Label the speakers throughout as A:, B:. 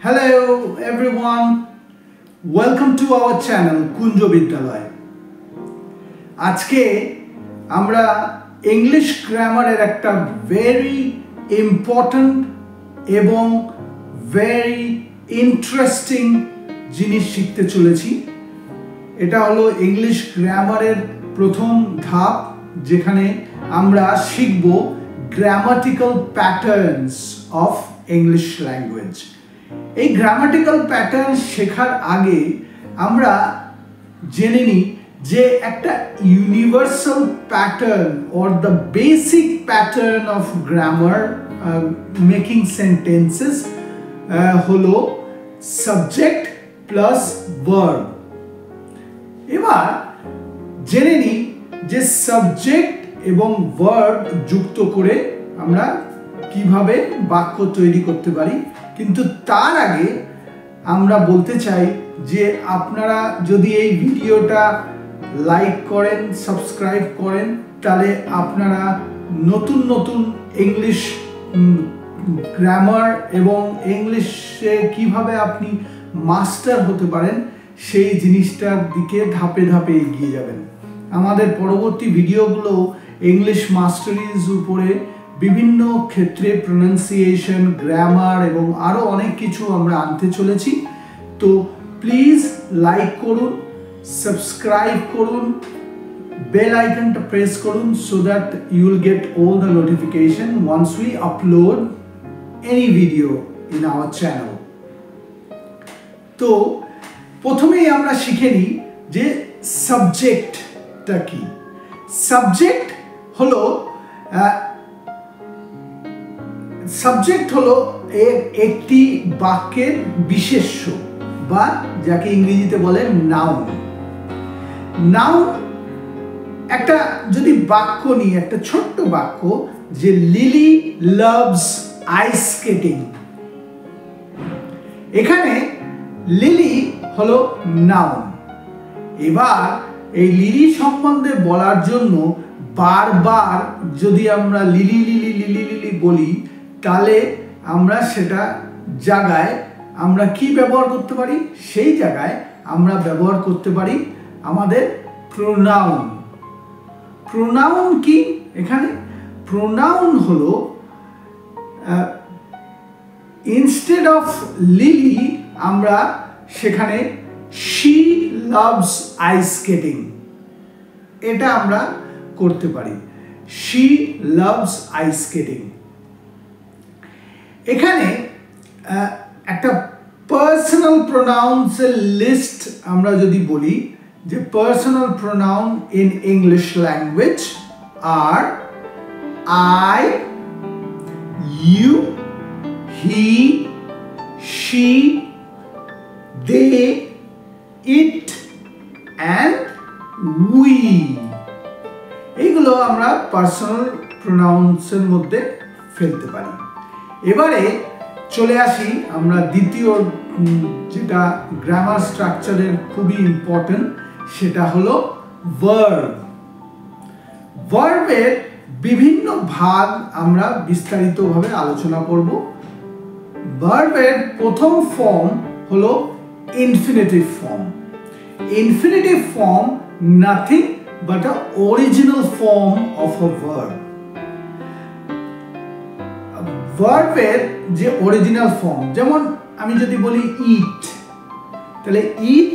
A: Hello everyone, welcome to our channel Kunjo Bidyalay. আজকে আমরা English গ্রামারের একটা very important এবং very interesting জিনিস শিখতে চলেছি। এটা হলো ইংলিশ গ্রামারের প্রথম ধাপ, যেখানে আমরা শিখব grammatical patterns of English language. এই গ্রামাটিক্যাল প্যাটার্ন শেখার আগে আমরা জেনে নিই যে একটা universal pattern or the basic pattern of grammar making sentences হলো সাবজেক্ট প্লাস ভার্ব। এবার জেনে নিই যে সাবজেক্ট এবং ভার্ব যুক্ত করে আমরা কিভাবে বাক্য তৈরি করতে পারি। কিন্তু তার আগে আমরা বলতে চাই যে আপনারা যদি এই ভিডিওটা লাইক করেন, সাবস্ক্রাইব করেন, তাহলে আপনারা নতুন নতুন ইংলিশ গ্রামার এবং ইংলিশে কিভাবে আপনি মাস্টার হতে পারেন সেই জিনিসটার দিকে ধাপে ধাপে এগিয়ে যাবেন। আমাদের পরবর্তী ভিডিওগুলো ইংলিশ মাস্টারিজ উপরে বিভিন্ন ক্ষেত্রে প্রনাউন্সিয়েশন, গ্রামার এবং আরও অনেক কিছু আমরা আনতে চলেছি। তো প্লিজ লাইক করুন, সাবস্ক্রাইব করুন, বেল আইকনটা প্রেস করুন so that you will get all the notification once we upload any video in our channel. তো প্রথমেই আমরা শিখে নিই যে সাবজেক্টটা কি। সাবজেক্ট হলো একটি বাক্যের বিশেষ্য বা যাকে ইংরেজিতে বলে নাউন। নাউন একটা যদি বাক্য নিই, একটা ছোট্ট বাক্য যে লিলি লাভস আইস স্কেটিং, এখানে লিলি হলো নাউন। এবার এই লিলি সম্বন্ধে বলার জন্য বারবার যদি আমরা লিলি লিলি লিলি লিলি বলি, তাহলে আমরা সেটা জায়গায় আমরা কি ব্যবহার করতে পারি? সেই জায়গায় আমরা ব্যবহার করতে পারি আমাদের প্রোনাউন। প্রোনাউন কি? এখানে প্রোনাউন হলো ইনস্টেড অফ লিলি আমরা সেখানে শি লাভস আইস স্কেটিং, এটা আমরা করতে পারি। She loves ice skating. এখানে একটা পার্সোনাল প্রোনাউন্সের লিস্ট আমরা যদি বলি, যে personal pronoun in English language are I, you, he, she, they, it and we. এইগুলো আমরা পার্সোনাল প্রোনাউন্সের মধ্যে ফেলতে পারি। এবারে চলে আসি আমরা দ্বিতীয় যেটা গ্রামার স্ট্রাকচারের খুবই ইম্পর্টেন্ট, সেটা হলো ভার্ব। ভার্বের বিভিন্ন ভাগ আমরা বিস্তারিতভাবে আলোচনা করব। ভার্বের প্রথম ফর্ম হলো infinitive form. Infinitive form nothing but a original form of a verb. ভার্বের যে অরিজিনাল ফর্ম, যেমন আমি যদি বলি ইট, তাহলে ইট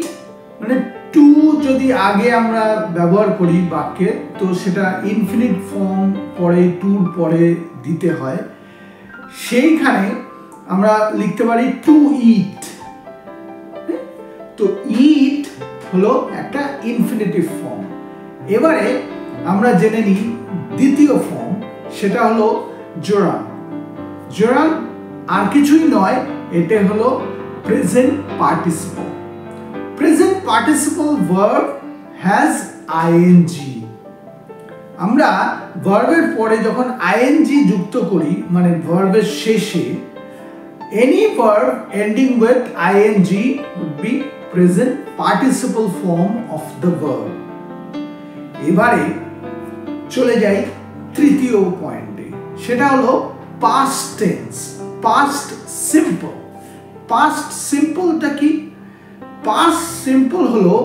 A: মানে টু যদি আগে আমরা ব্যবহার করি বাক্যে, তো সেটা ইনফিনিট ফর্ম পরে টুর পরে দিতে হয়। সেইখানে আমরা লিখতে পারি টু ইট। তো ইট হলো একটা ইনফিনিটিভ ফর্ম। এবারে আমরা জেনে নিই দ্বিতীয় ফর্ম, সেটা হলো জোরান। জোরান আর কিছুই নয়, এটা হলো present participle. Present participle verb has ING. আমরা ভার্বের পরে যখন আইএনজি যুক্ত করি, মানে ভার্বের শেষে, any verb ending with ING would be present participle form of the verb. এবারে চলে যাই তৃতীয় পয়েন্টে, সেটা হলো past tense, past simple। Past সিম্পলটা কি? পাস্ট সিম্পল হলো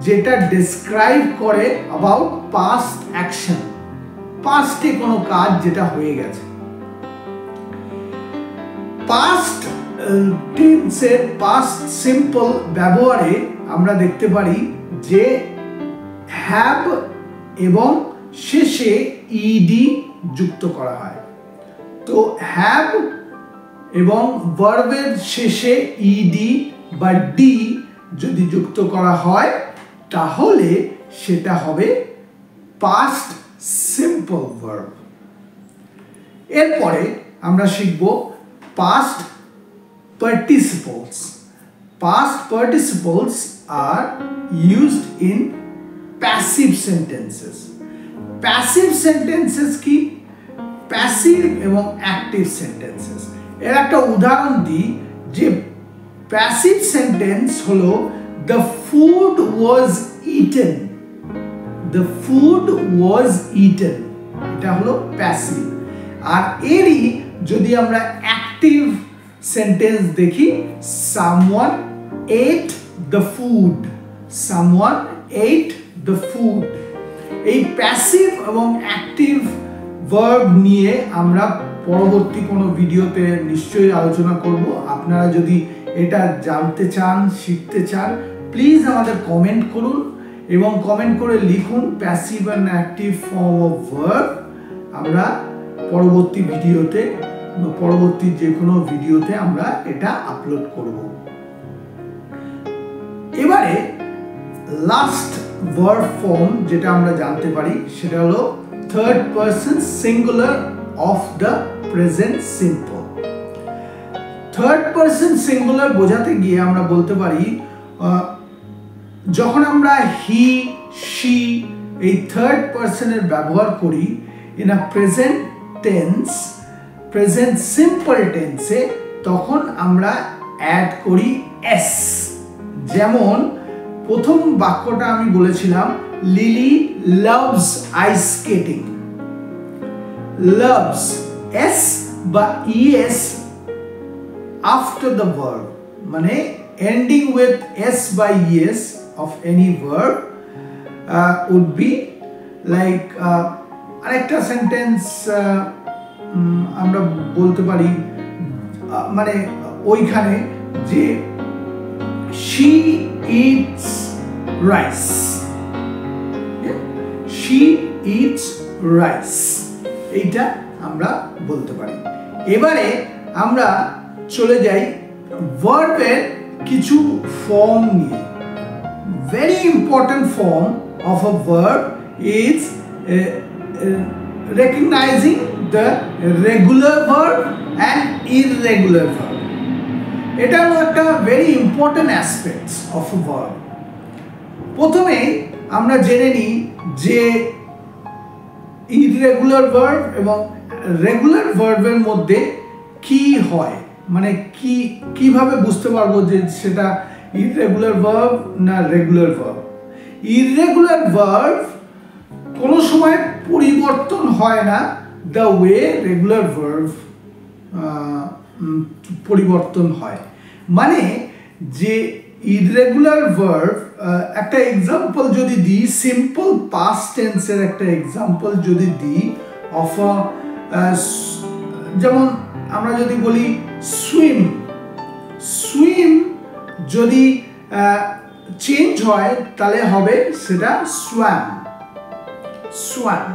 A: যেটা ডেসক্রাইব করে অ্যাবাউট পাস্ট অ্যাকশন, পাস্টে কোনো কাজ যেটা হয়ে গেছে। পাস্ট টেন্সের পাস্ট সিম্পল ব্যবহারে আমরা দেখতে পারি যে হ্যাভ এবং শেষে ইডি যুক্ত করা হয়। তো হ্যাভ এবং ভার্বের শেষে ইডি বা ডি যদি যুক্ত করা হয় তাহলে সেটা হবে পাস্ট সিম্পল ভার্ব। এরপরে আমরা শিখব past participles. Past participles are used in passive sentences. Passive sentences কি? Passive এবং active sentences. এর একটা উদাহরণ দিই যে passive sentence হলো the food was eaten. The food was eaten. এটা হলো passive। আর এরই যদি আমরা অ্যাক্টিভ সেন্টেন্স দেখি, someone ate the food. Someone ate the food. এই প্যাসিভ এবং অ্যাক্টিভ ভার্ব নিয়ে আমরা পরবর্তী কোনো ভিডিওতে নিশ্চয়ই আলোচনা করব। আপনারা যদি এটা জানতে চান, শিখতে চান, প্লিজ আমাদের কমেন্ট করুন এবং কমেন্ট করে লিখুন passive and active form of verb. আমরা পরবর্তী ভিডিওতে, পরবর্তী যে কোনো ভিডিওতে আমরা এটা আপলোড করব। এবারে লাস্ট ভার্ব ফর্ম যেটা আমরা জানতে পারি সেটা হলো third person singular of the present simple. Third person singular বোঝাতে গিয়ে আমরা বলতে পারি যখন আমরা হি, শি এই থার্ড পারসনের ব্যবহার করি in a present tense, present simple টেন্সে, তখন আমরা অ্যাড করি এস। যেমন প্রথম বাক্যটা আমি বলেছিলাম Lily loves ice skating. Loves, S বা ইএস আফটার দ্য ভার্ব, মানে ending with s by es of any verb would be like আরেকটা সেন্টেন্স আমরা বলতে পারি মানে ওইখানে যে she eats rice. she eats rice এইটা আমরা বলতে পারি। এবারে আমরা চলে যাই ভার্বের কিছু ফর্ম নিয়ে। Very important form of a verb is recognizing the regular verb and irregular verb. এটা হলো একটা very important aspects of a verb. প্রথমে আমরা জেনে নিই যে ইররেগুলার ভার্ব এবং রেগুলার ভার্বের মধ্যে কি হয়, মানে কিভাবে বুঝতে পারবো যে সেটা ইররেগুলার ভার্ব না রেগুলার ভার্ব। ইররেগুলার ভার্ব কোনো সময় পরিবর্তন হয় না দ্য ওয়ে রেগুলার ভার্ব পরিবর্তন হয়। মানে যে ইররেগুলার ভার্ব, একটা এক্সাম্পল যদি দিই, সিম্পল পাস্ট টেন্সের একটা এক্সাম্পল যদি দিই অফ যেমন আমরা যদি বলি সুইম, সুইম যদি চেঞ্জ হয় তাহলে হবে সেটা সোয়াম, সোয়াম।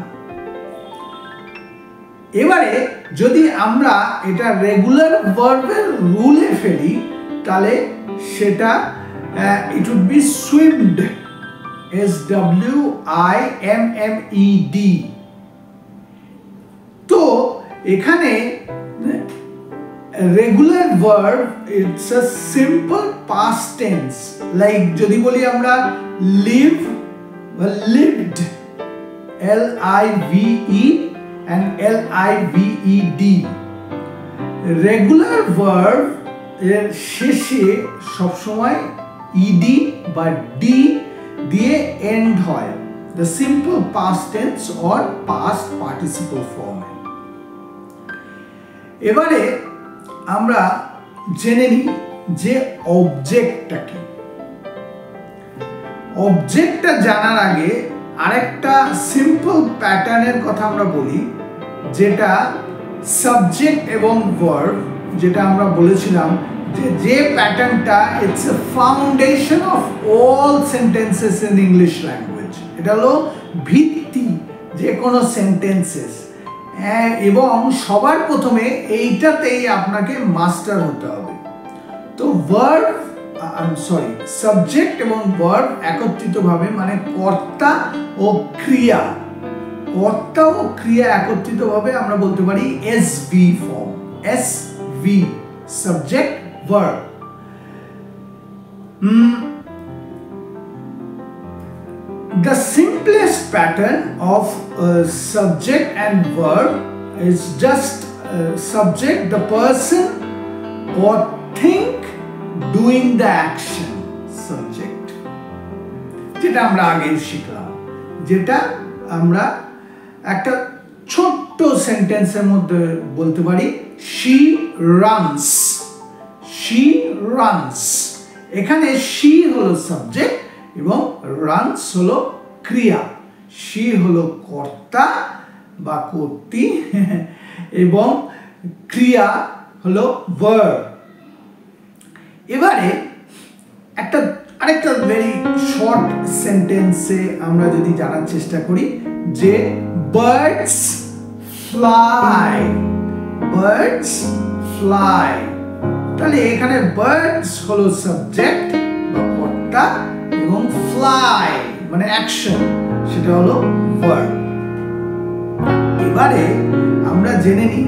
A: এবারে যদি আমরা এটা রেগুলার ভার্বের রুলে ফেলি তাহলে সেটা it would be swimmed, swimmed। তো এখানে regular verb it's a simple past tense, like যদি বলি আমরা live বা lived, L-I-V-E and L-I-V-E-D। Regular verb এর শেষে সবসময় ইডি বা ডি দিয়ে এন্ড হয়, the simple past tense or past participle ফর্মে। এবারে আমরা জেনে নিই যে অবজেক্টটা কি। অবজেক্টটা জানার আগে আরেকটা সিম্পল প্যাটার্নের কথা আমরা বলি, যেটা সাবজেক্ট এবং ভার্ব, যেটা আমরা বলেছিলাম যে প্যাটার্নটা it's a foundation of all sentences in English language. এটা হলো ভিত্তি যে কোনো সেন্টেন্সেস, এবং সবার প্রথমে এইটাতেই আপনাকে মাস্টার হতে হবে। তো ভার্ব সাবজেক্ট এবং ভার্ব একত্রিতভাবে মানে কর্তা ও ক্রিয়া, কর্তা ও ক্রিয়া একত্রিতভাবে আমরা বলতে পারি SV form, SV, subject verb. The simplest pattern of subject and verb is just subject, the person or thing doing the action, subject, যেটা আমরা আগে শিখলাম, যেটা আমরা একটা ছোট্ট সেন্টেন্সের মধ্যে বলতে পারি she runs, she runs। এখানে she হলো সাবজেক্ট এবং runs হলো ক্রিয়া। she হলো কর্তা বা কর্ত্রী এবং ক্রিয়া হলো verb। এবারে আরেকটা ভেরি শর্ট সেন্টেন্সে আমরা যদি জানার চেষ্টা করি যে birds fly, birds fly, তাহলে এখানে birds হলো সাবজেক্ট বা কর্তা এবং fly মানে অ্যাকশন, সেটা হলো verb। এবারে আমরা জেনে নিই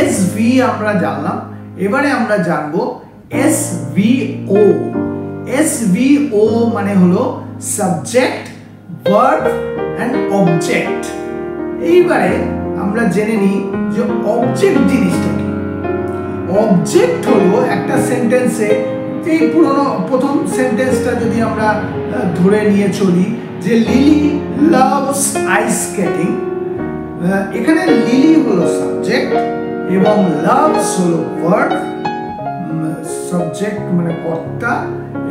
A: এসভি আমরা জানলাম, এবারে আমরা জানবো এসভিও। এসভিও মানে হলো সাবজেক্ট, ভার্ব এন্ড অবজেক্ট। এইবারে আমরা জেনে নিই যে অবজেক্ট জিনিসটা কি। অবজেক্ট হলো একটা সেন্টেন্সে, এই প্রথম সেন্টেন্সটা যদি আমরা ধরে নিয়ে চলি যে লিলি লাভস আইস স্কেটিং, এখানে লিলি হলো সাবজেক্ট এবং লাভস হলো ভার্ব, সাবজেক্ট মানে কর্তা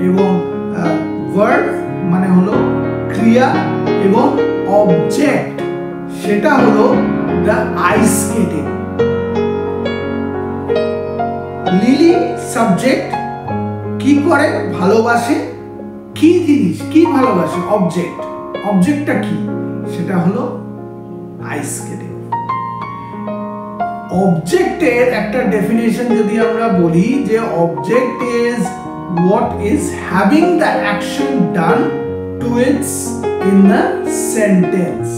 A: এবং ভার্ব মানে হলো ক্রিয়া এবং অবজেক্ট সেটা হলো the ice skating. Lily subject, কি করে, ভালোবাসে, কি জিনিস, কি ভালোবাসে, অবজেক্ট, অবজেক্টটা কি, সেটা হলো আইস স্কেটিং। অবজেক্টের একটা ডেফিনেশন যদি আমরা বলি যে object is what is having the action done to its in the sentence.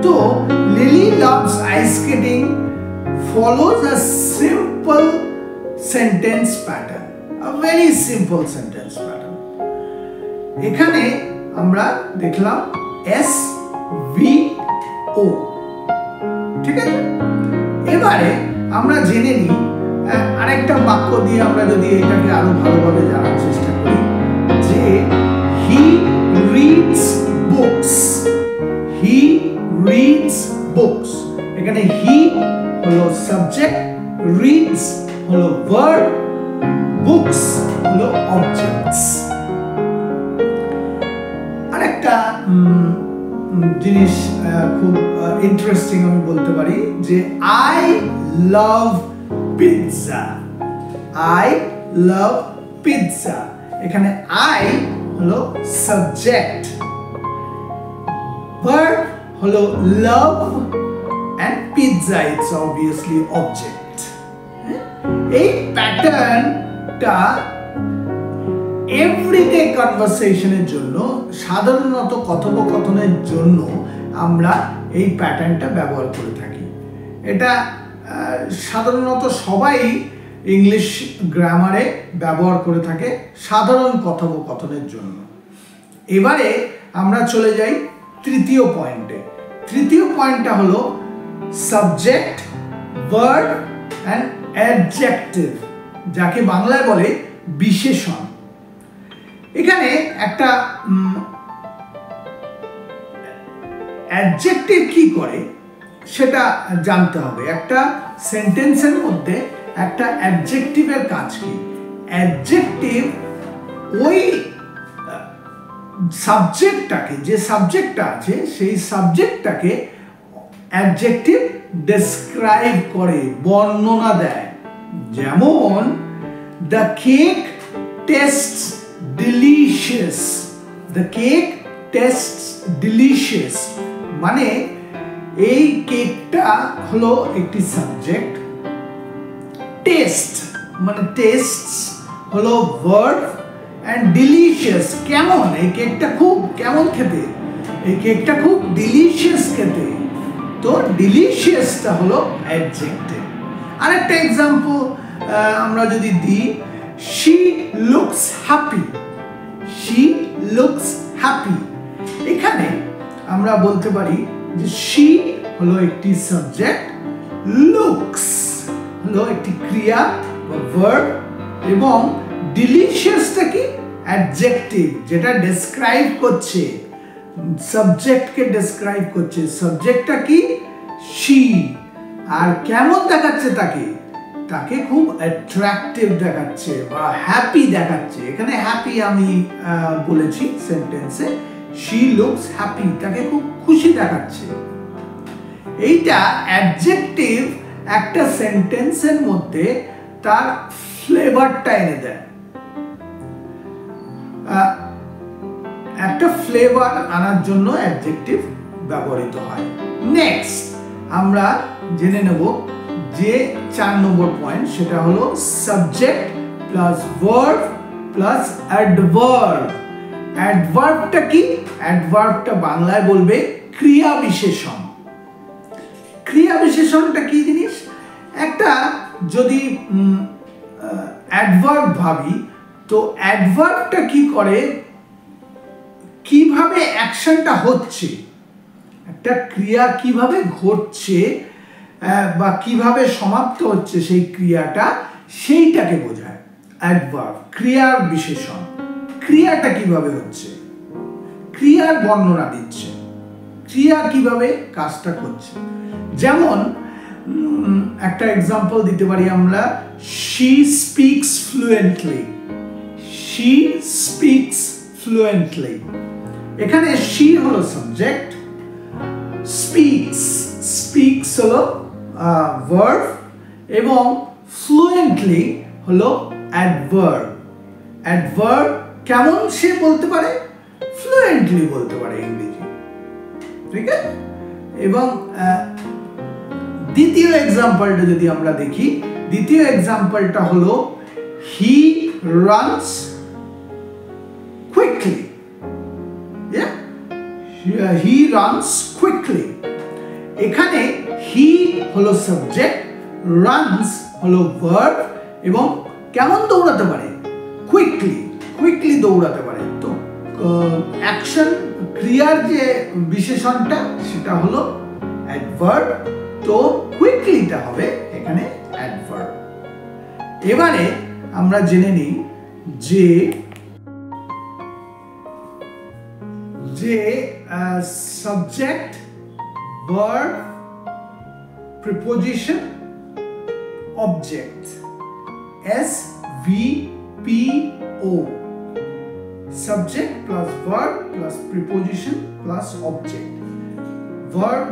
A: তো Lily loves ice skating follows a simple sentence pattern, a very simple sentence pattern. এখানে আমরা দেখলাম SVO, ঠিক আছে। এবারে আমরা জেনে নিই আরেকটা বাক্য দিয়ে আমরা যদি এটাকে আরো ভালোভাবে জানার চেষ্টা করি যে he reads books, he reads books। এখানে he হলো সাবজেক্ট, reads হলো verb, books হলো objects। আরেকটা জিনিস খুব ইন্টারেস্টিং আমি বলতে পারি যে I love pizza, I love pizza। এখানে I হলো সাবজেক্ট, verb হলো love and pizza it's obviously object। এই প্যাটার্নটা এভরিডে কনভারসেশনের জন্য, সাধারণত কথোপকথনের জন্য আমরা এই প্যাটার্নটা ব্যবহার করে থাকি। এটা সাধারণত সবাই ইংলিশ গ্রামারে ব্যবহার করে থাকে সাধারণ কথোপকথনের জন্য। এবারে আমরা চলে যাই তৃতীয় পয়েন্টে। তৃতীয় পয়েন্টটা হলো সাবজেক্ট, ভার্ব অ্যান্ড অ্যাডজেক্টিভ, যাকে বাংলায় বলে বিশেষণ। এখানে একটা অ্যাডজেক্টিভ কি করে সেটা জানতে হবে। একটা সেন্টেন্সের মধ্যে একটা অ্যাডজেক্টিভের কাজ কি? অ্যাডজেক্টিভ ওই সাবজেক্টটাকে, যে সাবজেক্টটা আছে সেই সাবজেক্টটাকে অ্যাডজেক্টিভ ডেসক্রাইব করে, বর্ণনা দেয়। যেমন the cake tastes delicious, the cake tastes delicious মানে এই কেকটা হলো একটি সাবজেক্ট, টেস্ট মানে টেস্টস হলো ভার্ব, অ্যান্ড ডিলিশিয়াস কেমন, এই কেকটা খুব কেমন খেতে, এই কেকটা খুব ডিলিশিয়াস খেতে, তো ডিলিশিয়াসটা হলো অ্যাডজেক্টিভ। আরেকটা এক্সাম্পল আমরা যদি দিই, she looks happy, she looks happy, এখানে আমরা বলতে পারি যে শি হলো একটি সাবজেক্ট, লুকস হলো একটি ক্রিয়া বা ভার্ব, এবং ডিলিশিয়াসটা কি? অ্যাডজেক্টিভ, যেটা ডেসক্রাইব করছে, সাবজেক্টকে ডেসক্রাইব করছে। সাবজেক্টটা কি? শি। আর কেমন দেখাচ্ছে তাকে? তাকে খুব অ্যাট্রাকটিভ দেখাচ্ছে বা হ্যাপি দেখাচ্ছে। এখানে হ্যাপি আমি বলেছি সেন্টেন্সে, শি লুকস হ্যাপি, তাকে খুব খুশি দেখাচ্ছে। এইটা অ্যাডজেক্টিভ একটা সেন্টেন্সের মধ্যে তার ফ্লেভারটা এনে দেয়, একটা ফ্লেভার আনার জন্য অ্যাডজেক্টিভ ব্যবহৃত হয়। নেক্সট আমরা জেনে নেব যে 4 নম্বর পয়েন্ট, সেটা হলো subject plus verb plus adverb. অ্যাডভার্বটা কি? অ্যাডভার্বটা বাংলায় বলবে ক্রিয়া বিশেষণ। ক্রিয়া বিশেষণটা কি জিনিস? একটা যদি অ্যাডভার্ব ভাবি, তো অ্যাডভার্বটা কি করে, কিভাবে অ্যাকশনটা হচ্ছে, একটা ক্রিয়া কিভাবে ঘটছে বা কিভাবে সমাপ্ত হচ্ছে সেই ক্রিয়াটা, সেইটাকে বোঝায় অ্যাডভার্ব, ক্রিয়ার বিশেষণ। ক্রিয়াটা কিভাবে হচ্ছে, ক্রিয়ার বর্ণনা দিচ্ছে, ক্রিয়া কিভাবে কাজটা করছে। যেমন একটা এক্সাম্পল দিতে পারি আমরা, she speaks fluently, she speaks fluently। এখানে she হলো সাবজেক্ট, speaks, speaks হলো ভার্ব, এবং fluently হলো অ্যাডভার্ব। অ্যাডভার্ব কেমন সে বলতে পারে? ফ্লুয়েন্টলি বলতে পারে ইংরেজি, ঠিক আছে? এবং দ্বিতীয় এক্সাম্পলটা যদি আমরা দেখি, দ্বিতীয় এক্সাম্পলটা হলো he runs quickly, he runs quickly. এখানে হি হলো সাবজেক্ট, রানস হলো ভার্ব, এবং কেমন দৌড়াতে পারে? কুইকলি, কুইকলি দৌড়াতে পারে। তো অ্যাকশন ক্রিয়ার যে বিশেষণটা সেটা হলো অ্যাডভার্ব, তো কুইকলিটা হবে এখানে অ্যাডভার্ব। এবারে আমরা জেনে নিই যে subject, verb, preposition, object, SVPO, subject plus verb plus preposition plus object. Verb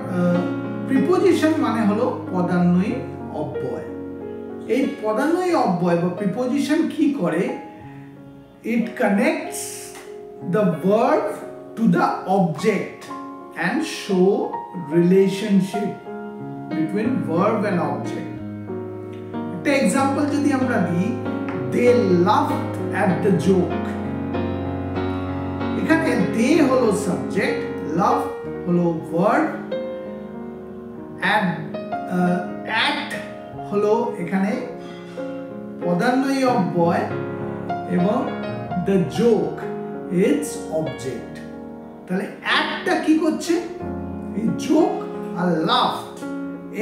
A: preposition মানে হলো পদান্বয়ী অব্যয়। এই পদান্বয়ী অব্যয় বা প্রিপোজিশন কি করে? It connects the verb to the object and show relationship between verb and object. একটা এক্সাম্পল যদি আমরা দিই, they laughed at the joke। এখানে they হলো সাবজেক্ট, laugh হলো verb, at হলো এখানে পদান্বয়ী অব্যয়, এবং the joke is object। তাহলে একটা কি করছে? এই জোক আর লাফ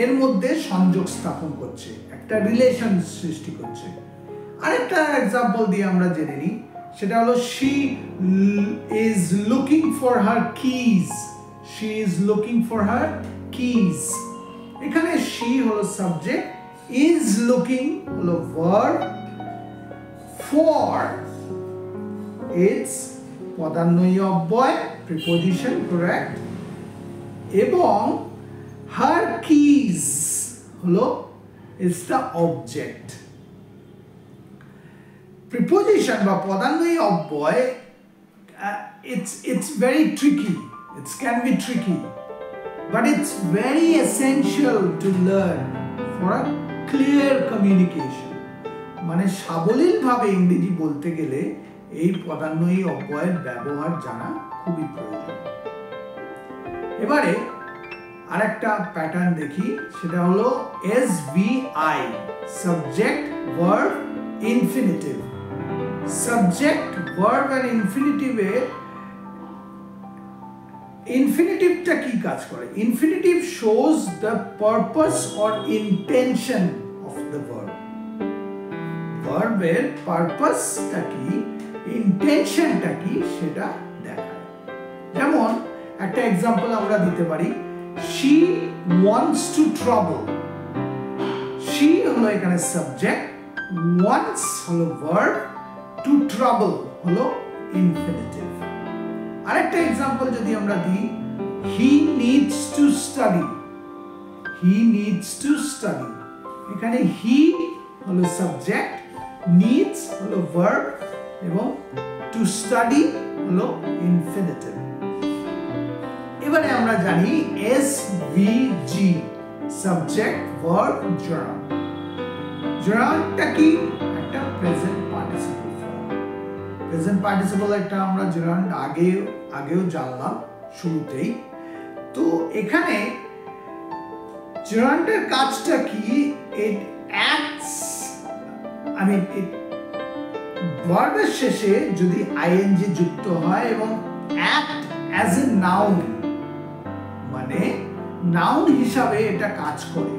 A: এর মধ্যে সংযোগ স্থাপন করছে, একটা রিলেশন সৃষ্টি করছে। আরেকটা এক্সাম্পল দিয়ে আমরা জেনে নিই, সেটা হলো she is looking for her keys, she is looking for her keys। এখানে she হলো সাবজেক্ট, is looking হলো verb for its পদান্বয়ী অব্যয় preposition correct এবং her keys হলো is the object preposition বা পদান্বয়ী অব্যয় it's very tricky it can be tricky but it's very essential to learn for a clear communication মানে সাবলীলভাবে ইংরেজি বলতে গেলে এই পদান্বয়ী অব্যয়ের ব্যবহার জানা খুবই প্রয়োজন এবারে আরেকটা প্যাটার্ন দেখি সেটা হলো SVI subject verb infinitive subject verb and infinitive এর ইনফিনিটিভটা কি কাজ করে infinitive shows the purpose or intention of the verb ভার্বের পারপাসটা কি ইন্টেনশনটা কি সেটা দেখায় যেমন একটা एग्जांपल আমরা দিতে পারি she wants to trouble she হলো এখানে সাবজেক্ট wants হলো ভার্ব to trouble হলো ইনফিনিটিভ আরেকটা एग्जांपल যদি আমরা দিই he needs to study এখানে he হলো সাবজেক্ট needs হলো verb এবং to study হলো infinitive এবারে আমরা জানি SVG subject verb gerund gerundটা কি একটা present participle form present participle একটা আমরা gerund আগেও জানলাম শুরুতেই তো এখানে gerundের কাজটা কি it acts I mean ভার্বের শেষে যদি ing যুক্ত হয় এবং act as a noun মানে নাউন হিসাবে এটা কাজ করে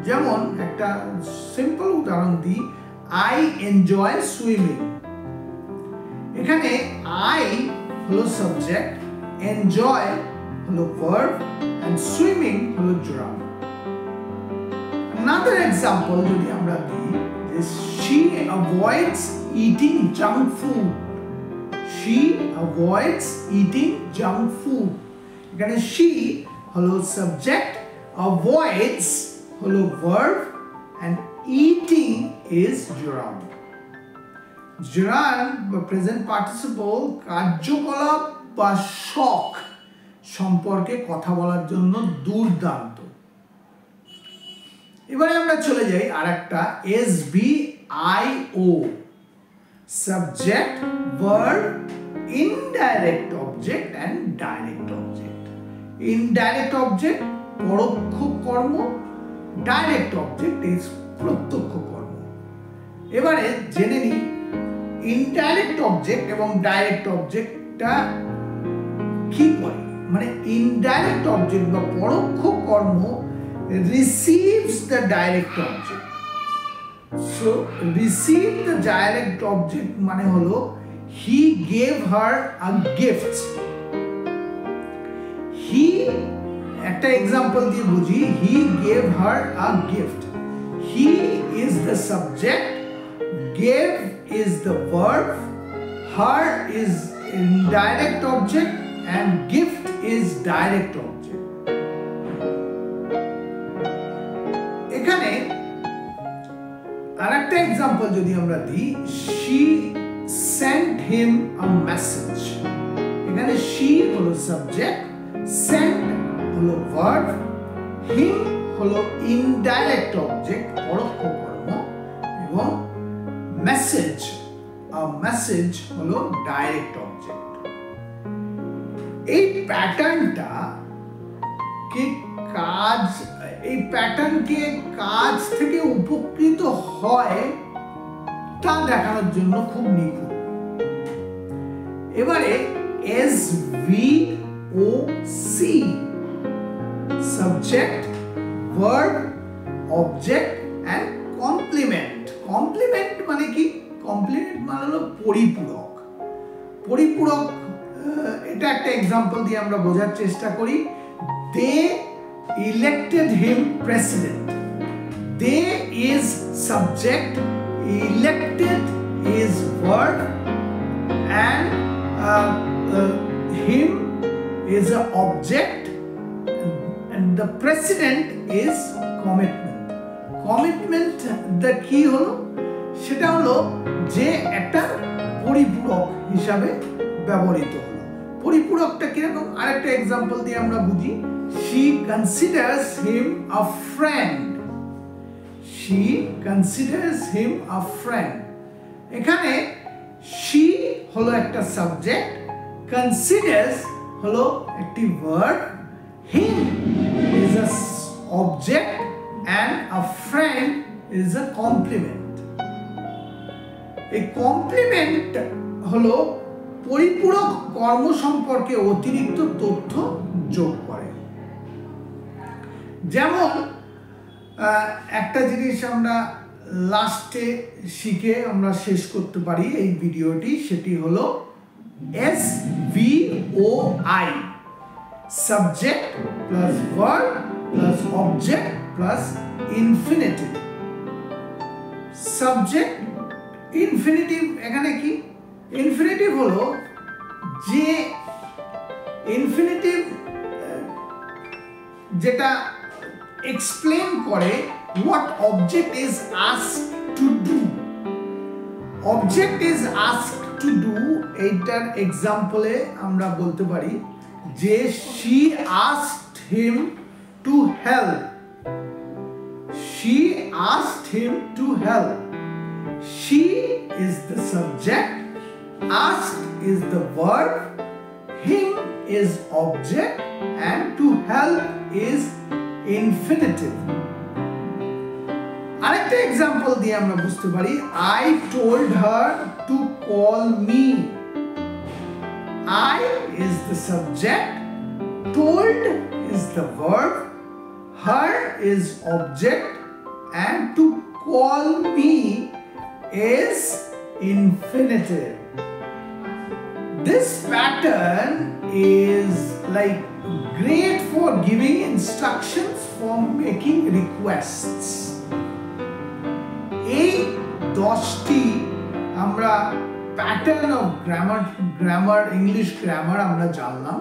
A: যেমন একটা সিম্পল উদাহরণ দিই I enjoy swimming এখানে I হলো সাবজেক্ট enjoy হলো verb and swimming হলো gerund another example যদি আমরা দিই she avoids eating junk food এখানে she হলো সাবজেক্ট avoids হলো verb and eating is gerund বা present participle কার্যকলাপ বা শখ সম্পর্কে কথা বলার জন্য দুর্দান্ত এবারে আমরা চলে যাই আরেকটা SVIO subject verb indirect object and direct object indirect object পরোক্ষ কর্ম direct object is প্রত্যক্ষ কর্ম এবারে জেনে নিই indirect object এবং direct objectটা কি করে মানে indirect object বা পরোক্ষ কর্ম receives the direct object so receive the direct object মানে হলো he gave her a gift he একটা example দিয়ে বুঝি he gave her a gift he is the subject gave is the verb her is indirect object and gift is direct object এখানে আরেকটা example যদি আমরা দিই she sent him a message এখানে she হলো সাবজেক্ট sent হলো verb him হলো indirect object পরোক্ষ কর্ম এবং message হলো direct object এই প্যাটার্নটা কি এই প্যাটার্নকে কাজ থেকে উপকৃত হয় তা দেখানোর জন্য খুব নিখুঁত এবারে SVOC subject verb object and complement মানে কি কমপ্লিমেন্ট মানে হলো পরিপূরক এটা একটা एग्जांपल দিয়ে আমরা বোঝার চেষ্টা করি they elected him president they is subject, elected is verb, and him is an object, and the president is commitment. Commitment the কি হলো, সেটা হলো যে একটা পরিপূরক হিসাবে ব্যবহৃত হলো। পরিপূরকটা কিরকম, আরেকটা এক্সাম্পল দিয়ে আমরা বুঝি। she considers him a friend, she considers him a friend। এখানে she হলো একটা সাবজেক্ট, considers হলো একটি verb, him is a object and a friend is a complement। এই কমপ্লিমেন্ট হলো পরিপূরক কর্ম সম্পর্কে অতিরিক্ত তথ্য যোগ করে। যেমন একটা জিনিস আমরা লাস্টে শিখে আমরা শেষ করতে পারি এই ভিডিওটি, সেটি হলো SVOI, subject plus verb plus object plus infinitive. Subject infinitive এখানে কি, ইনফিনিটিভ হলো যে ইনফিনিটিভ যেটা এক্সপ্লেন করে what object is asked to do। object is asked to do এইটার এক্সাম্পলে আমরা বলতে পারি যে she asked him to help, she asked him to help। she is the subject, asked is the verb, him is object, and to help is infinitive। আরেকটা example দিয়ে আমরা বুঝতে পারি I told her to call me। I is the subject, told is the verb, her is object, and to call me is infinitive। This pattern is like great for giving instructions, for making requests। এই 10টি আমরা pattern of grammar English grammar আমরা জানলাম।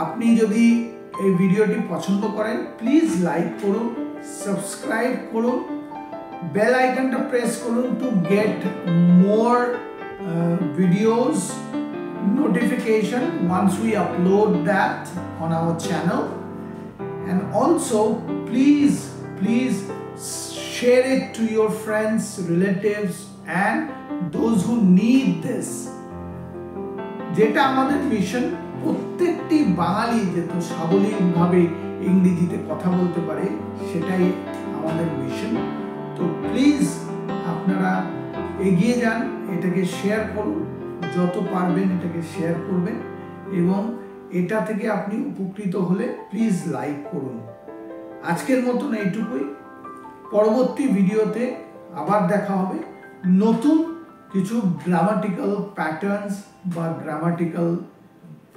A: আপনি যদি এই ভিডিওটি পছন্দ করেন প্লিজ লাইক করুন, সাবস্ক্রাইব করুন, বেল আইকনটা প্রেস করুন to get more videos notification once we upload that on our channel। and also please share it to your friends, relatives and those who need this। যেটা আমাদের mission, প্রত্যেকটি বাঙালি যেহেতু সাবলীলভাবে ইংরেজিতে কথা বলতে পারে, সেটাই আমাদের মিশন। তো প্লিজ আপনারা এগিয়ে যান, এটাকে শেয়ার করুন, যত পারবেন এটাকে শেয়ার করবেন, এবং এটা থেকে আপনি উপকৃত হলে প্লিজ লাইক করুন। আজকের মতন এইটুকুই, পরবর্তী ভিডিওতে আবার দেখা হবে নতুন কিছু গ্রামাটিক্যাল প্যাটার্নস বা গ্রামাটিক্যাল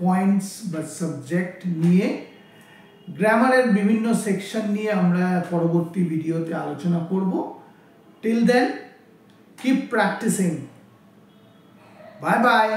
A: পয়েন্টস বা সাবজেক্ট নিয়ে। গ্রামারের বিভিন্ন সেকশন নিয়ে আমরা পরবর্তী ভিডিওতে আলোচনা করব। Till then, keep practising. Bye by.